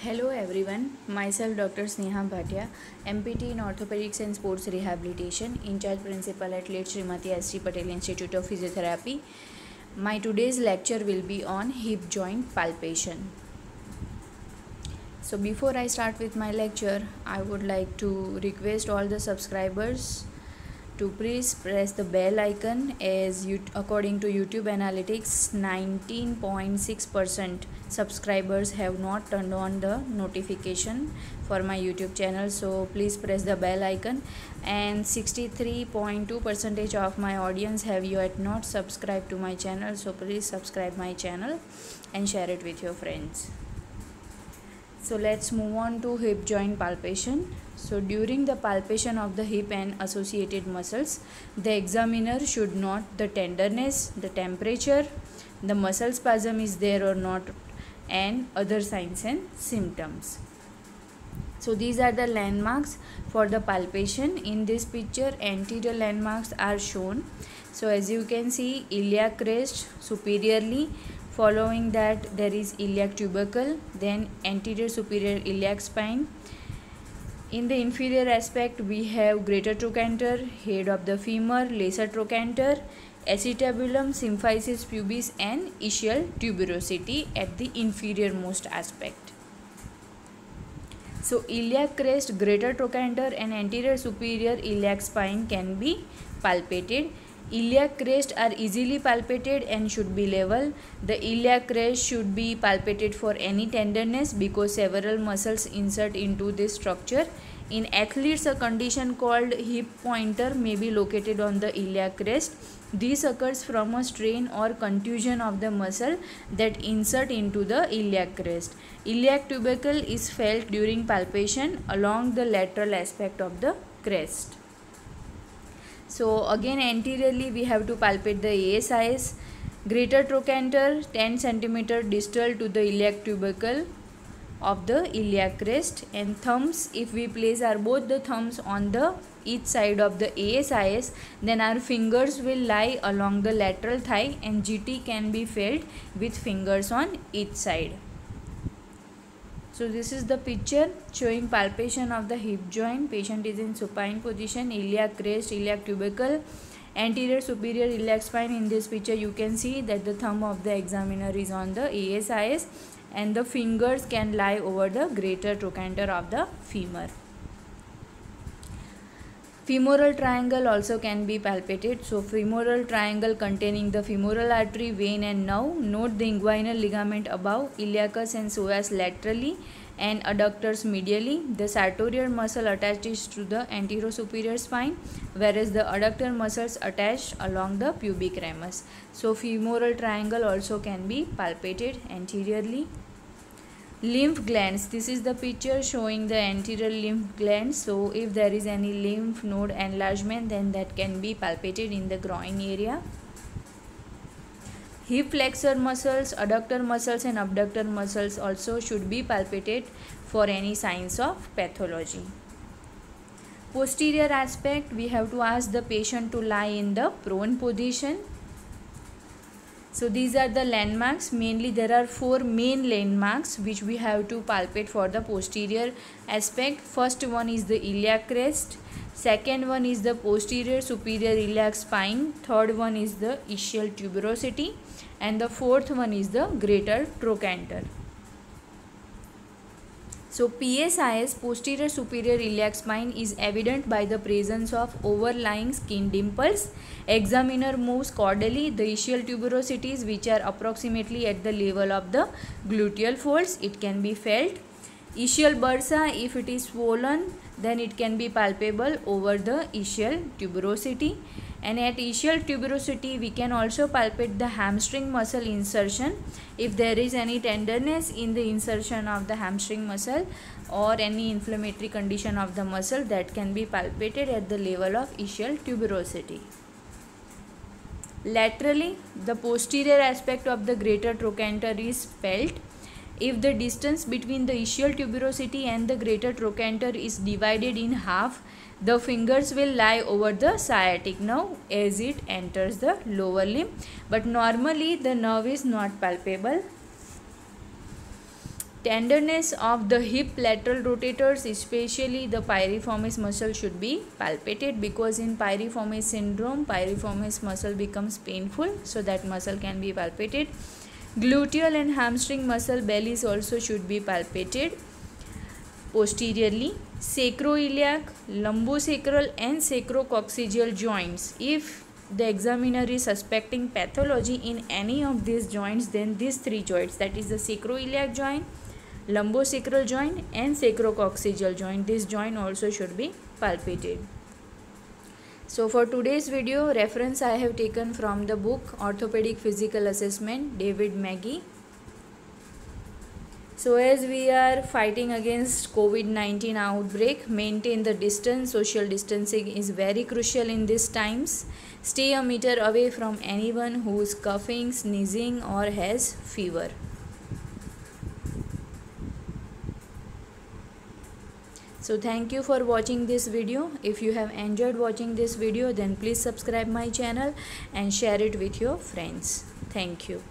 Hello everyone, myself Dr. Sneha Bhatia, MPT in Orthopedics and Sports Rehabilitation, in-charge principal at late Srimati S.T. Patel Institute of Physiotherapy. My today's lecture will be on hip joint palpation. So before I start with my lecture, I would like to request all the subscribers to please press the bell icon, as according to YouTube analytics 19.6% subscribers have not turned on the notification for my YouTube channel, so please press the bell icon, and 63.2% of my audience have yet not subscribed to my channel, so please subscribe my channel and share it with your friends. So let's move on to hip joint palpation. So during the palpation of the hip and associated muscles, the examiner should note the tenderness, the temperature, the muscle spasm is there or not, and other signs and symptoms. So these are the landmarks for the palpation. In this picture, anterior landmarks are shown. So as you can see, iliac crest superiorly. Following that, there is iliac tubercle, then anterior superior iliac spine. In the inferior aspect, we have greater trochanter, head of the femur, lesser trochanter, acetabulum, symphysis pubis, and ischial tuberosity at the inferior most aspect. So iliac crest, greater trochanter, and anterior superior iliac spine can be palpated. Iliac crest are easily palpated and should be level. The iliac crest should be palpated for any tenderness because several muscles insert into this structure. In athletes, a condition called hip pointer may be located on the iliac crest. This occurs from a strain or contusion of the muscle that insert into the iliac crest. Iliac tubercle is felt during palpation along the lateral aspect of the crest. So again, anteriorly we have to palpate the ASIS, greater trochanter 10 cm distal to the iliac tubercle of the iliac crest, and thumbs, if we place both the thumbs on the each side of the ASIS, then our fingers will lie along the lateral thigh and GT can be felt with fingers on each side. So this is the picture showing palpation of the hip joint. Patient is in supine position, iliac crest, iliac tubercle, anterior superior iliac spine. In this picture you can see that the thumb of the examiner is on the ASIS and the fingers can lie over the greater trochanter of the femur. Femoral triangle also can be palpated. So femoral triangle containing the femoral artery, vein and nerve. Note the inguinal ligament above, iliacus and psoas laterally and adductors medially. The sartorial muscle attached to the anterosuperior spine, whereas the adductor muscles attached along the pubic ramus. So femoral triangle also can be palpated anteriorly. Lymph glands, this is the picture showing the anterior lymph glands. So if there is any lymph node enlargement, then that can be palpated in the groin area. Hip flexor muscles, adductor muscles and abductor muscles also should be palpated for any signs of pathology. Posterior aspect, we have to ask the patient to lie in the prone position. So these are the landmarks. Mainly there are four main landmarks which we have to palpate for the posterior aspect. First one is the iliac crest, second one is the posterior superior iliac spine, third one is the ischial tuberosity, and the fourth one is the greater trochanter. So PSIS, posterior superior iliac spine, is evident by the presence of overlying skin dimples. Examiner moves caudally the ischial tuberosities, which are approximately at the level of the gluteal folds. It can be felt. Ischial bursa, if it is swollen, then it can be palpable over the ischial tuberosity. And at ischial tuberosity, we can also palpate the hamstring muscle insertion. If there is any tenderness in the insertion of the hamstring muscle or any inflammatory condition of the muscle, that can be palpated at the level of ischial tuberosity. Laterally, the posterior aspect of the greater trochanter is felt. If the distance between the ischial tuberosity and the greater trochanter is divided in half, the fingers will lie over the sciatic nerve as it enters the lower limb, but normally the nerve is not palpable. Tenderness of the hip lateral rotators, especially the piriformis muscle, should be palpated, because in piriformis syndrome, piriformis muscle becomes painful, so that muscle can be palpated. Gluteal and hamstring muscle bellies also should be palpated posteriorly. Sacroiliac, lumbosacral and sacrococcygeal joints. If the examiner is suspecting pathology in any of these joints, then these three joints, that is the sacroiliac joint, lumbosacral joint and sacrococcygeal joint, this joint also should be palpated. So for today's video, reference I have taken from the book Orthopedic Physical Assessment, David Magee. So as we are fighting against COVID-19 outbreak, maintain the distance. Social distancing is very crucial in these times. Stay a meter away from anyone who is coughing, sneezing or has fever. So thank you for watching this video. If you have enjoyed watching this video, then please subscribe my channel and share it with your friends. Thank you.